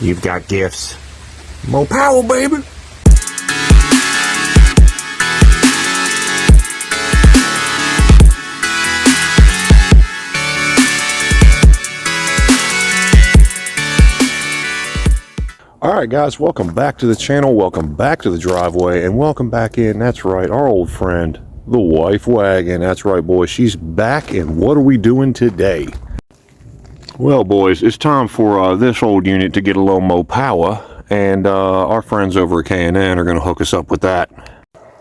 You've got gifts. More power, baby. Alright guys, welcome back to the channel, welcome back to the driveway, and welcome back in, that's right, our old friend, the Wifewagon. That's right boys, she's back, and what are we doing today? Well boys, it's time for this old unit to get a little more power, and our friends over at K&N are going to hook us up with that.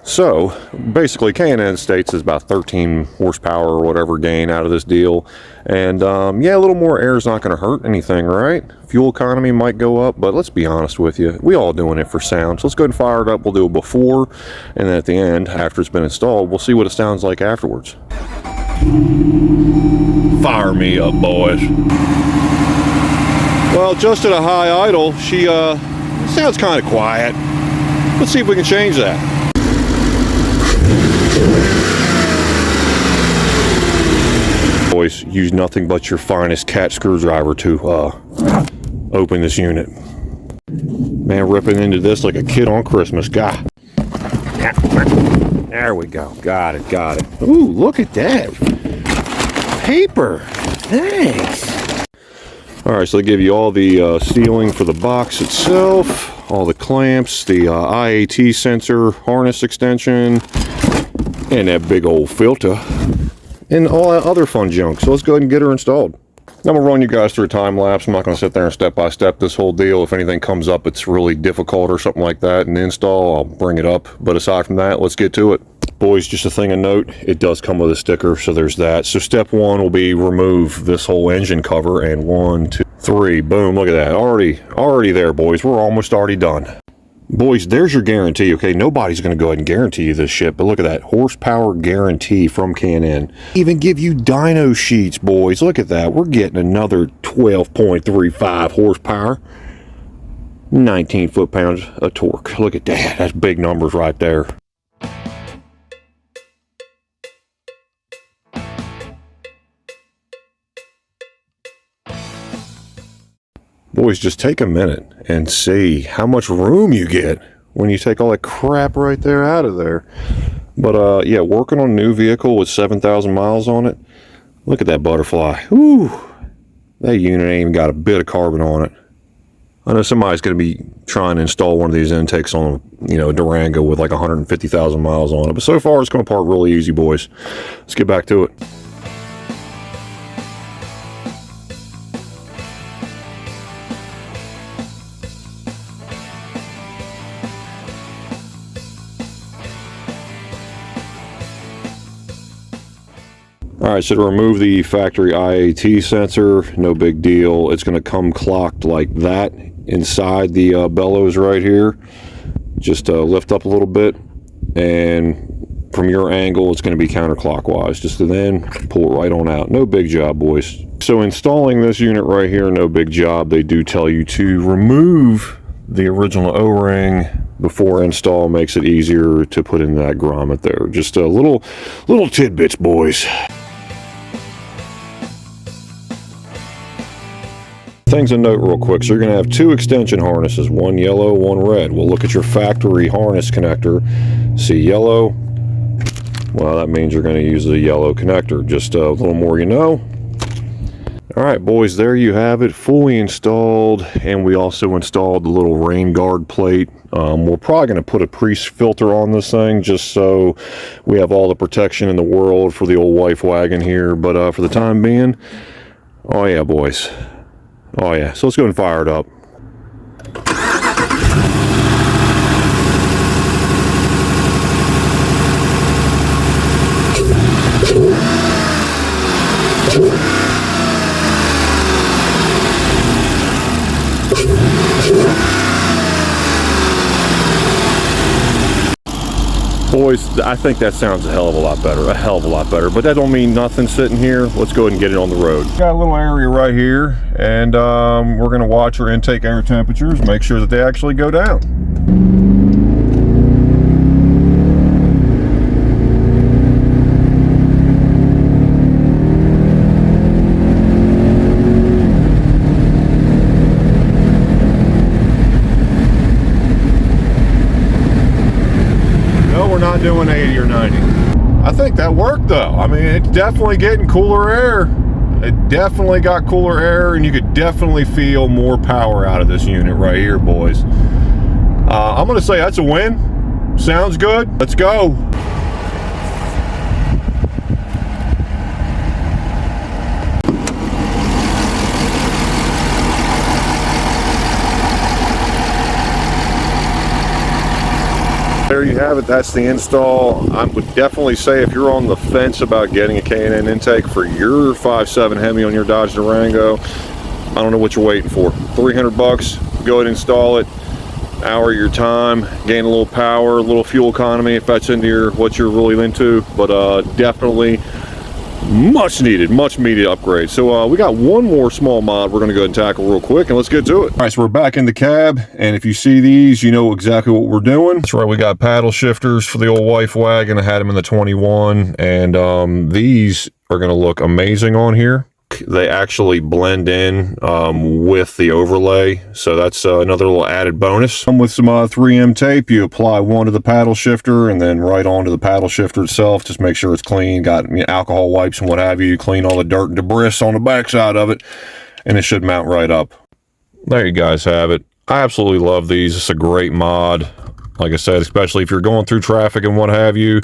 So, basically K&N states is about 13 horsepower or whatever gain out of this deal. And yeah, a little more air is not going to hurt anything, right? Fuel economy might go up, but let's be honest with you. We all doing it for sound. So let's go ahead and fire it up. We'll do it before, and then at the end, after it's been installed, we'll see what it sounds like afterwards. Fire me up, boys. Well, just at a high idle, she sounds kind of quiet. Let's see if we can change that. Boys, use nothing but your finest cat screwdriver to open this unit. Man, ripping into this like a kid on Christmas. God. There we go. Got it. Ooh, look at that. Paper. Thanks. Alright, so they give you all the sealing for the box itself, all the clamps, the IAT sensor, harness extension, and that big old filter, and all that other fun junk. So let's go ahead and get her installed. I'm going to run you guys through a time lapse. I'm not going to sit there and step by step this whole deal. If anything comes up it's really difficult or something like that in the install, I'll bring it up. But aside from that, let's get to it. Boys, just a thing of note, it does come with a sticker, so there's that. So step one will be remove this whole engine cover, and 1, 2, 3, boom, look at that. Already there, boys. We're almost already done. Boys, there's your guarantee, okay? Nobody's going to go ahead and guarantee you this shit, but look at that. Horsepower guarantee from K&N. Even give you dyno sheets, boys. Look at that. We're getting another 12.35 horsepower. 19 foot-pounds of torque. Look at that. That's big numbers right there. Boys, just take a minute and see how much room you get when you take all that crap right there out of there. But yeah, working on a new vehicle with 7,000 miles on it, look at that butterfly. Whew, that unit ain't even got a bit of carbon on it. I know somebody's going to be trying to install one of these intakes on, you know, Durango with like 150,000 miles on it. But so far, it's going to park really easy, boys. Let's get back to it. Alright, so to remove the factory IAT sensor, no big deal. It's going to come clocked like that inside the bellows right here. Just lift up a little bit, and from your angle it's going to be counterclockwise. Just to then pull it right on out. No big job, boys. So installing this unit right here, no big job. They do tell you to remove the original O-ring before install. Makes it easier to put in that grommet there. Just a little tidbits, boys. Things to note real quick. So you're going to have two extension harnesses, one yellow, one red. We'll look at your factory harness connector. See yellow? Well, that means you're going to use the yellow connector. Just a little more you know. Alright boys, there you have it, fully installed, and we also installed the little rain guard plate. We're probably going to put a pre-filter on this thing just so we have all the protection in the world for the old Wifewagon here, but for the time being, oh yeah boys. Oh yeah, so let's go and fire it up. Boys, I think that sounds a hell of a lot better, but that don't mean nothing sitting here. Let's go ahead and get it on the road. Got a little area right here, and we're going to watch our intake air temperatures, make sure that they actually go down. doing 80 or 90. I think that worked though. I mean, it's definitely getting cooler air. It definitely got cooler air, and you could definitely feel more power out of this unit right here, boys. I'm gonna say that's a win. Sounds good. Let's go. There you have it. That's the install. I would definitely say if you're on the fence about getting a K&N intake for your 5.7 Hemi on your Dodge Durango, I don't know what you're waiting for. 300 bucks, go ahead and install it. Hour of your time, gain a little power, a little fuel economy if that's into what you're really into, but definitely much needed upgrade. So we got one more small mod we're going to go ahead and tackle real quick, and let's get to it. All right, so we're back in the cab, and if you see these, you know exactly what we're doing. That's right, we got paddle shifters for the old Wifewagon. I had them in the 21, and these are going to look amazing on here. They actually blend in with the overlay, so that's another little added bonus. With some 3M tape, you apply one to the paddle shifter and then right onto the paddle shifter itself. Just make sure it's clean, got alcohol wipes and what have you. Clean all the dirt and debris on the backside of it, and it should mount right up. There you guys have it. I absolutely love these. It's a great mod. Like I said, especially if you're going through traffic and what have you,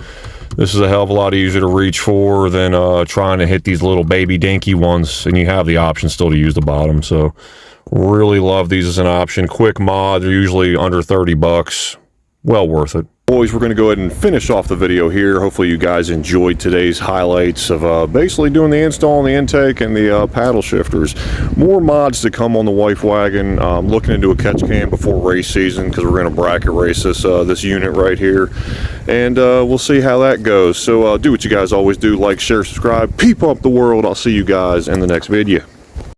this is a hell of a lot easier to reach for than trying to hit these little baby dinky ones, and you have the option still to use the bottom. So really love these as an option. Quick mod, they're usually under 30 bucks. Well worth it. Boys, we're going to go ahead and finish off the video here. Hopefully you guys enjoyed today's highlights of basically doing the install on the intake and the paddle shifters. More mods to come on the Wifewagon. Looking into a catch cam before race season, because we're going to bracket race this unit right here, and we'll see how that goes. So do what you guys always do: like, share, subscribe, peep up the world. I'll see you guys in the next video.